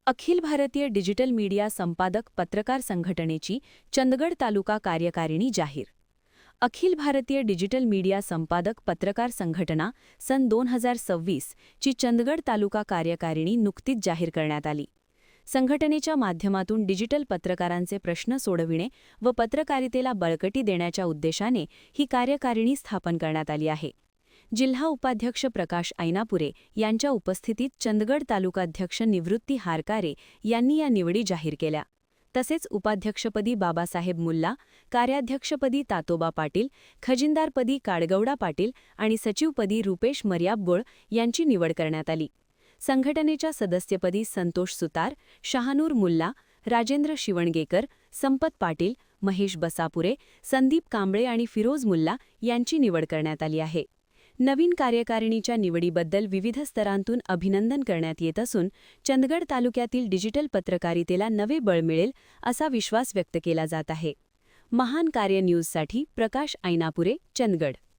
Akhil Bharatiya digital media संपादक पत्रकार संघटनेची चंदगड तालुका कार्यकारिणी जाहीर. अखिल भारतीय डिजिटल मीडिया संपादक पत्रकार संघटना सन 2026 ची चंदगड तालुका कार्यकारिणी नुकतीच जाहीर करण्यात आली. संघटनेच्या माध्यमातून डिजिटल पत्रकारांचे प्रश्न सोडविणे व पत्रकारितेला बळकटी देण्याच्या उद्देशाने ही कार्यकारिणी स्थापन करण्यात आली आहे. जिल्हा उपाध्यक्ष प्रकाश ऐनापुरे यांच्या उपस्थितीत चंदगड तालुकाध्यक्ष निवृत्ती हारकारे यांनी या निवडी जाहीर केल्या. तसेच उपाध्यक्षपदी बाबासाहेब मुल्ला, कार्याध्यक्षपदी तातोबा पाटील, खजिनदारपदी काडगौडा पाटील आणि सचिवपदी रुपेश मर्याबगोळ यांची निवड करण्यात आली. संघटनेच्या सदस्यपदी संतोष सुतार, शहानूर मुल्ला, राजेंद्र शिवणगेकर, संपत पाटील, महेश बसापुरे, संदीप कांबळे आणि फिरोज मुल्ला यांची निवड करण्यात आली आहे. नवीन कार्यकारिणीच्या निवडीबद्दल विविध स्तरांतून अभिनंदन करण्यात येत असून चंदगड तालुक्यातील डिजिटल पत्रकारितेला नवे बळ मिळेल असा विश्वास व्यक्त केला जात आहे. महान कार्य न्यूजसाठी प्रकाश ऐनापुरे, चंदगड.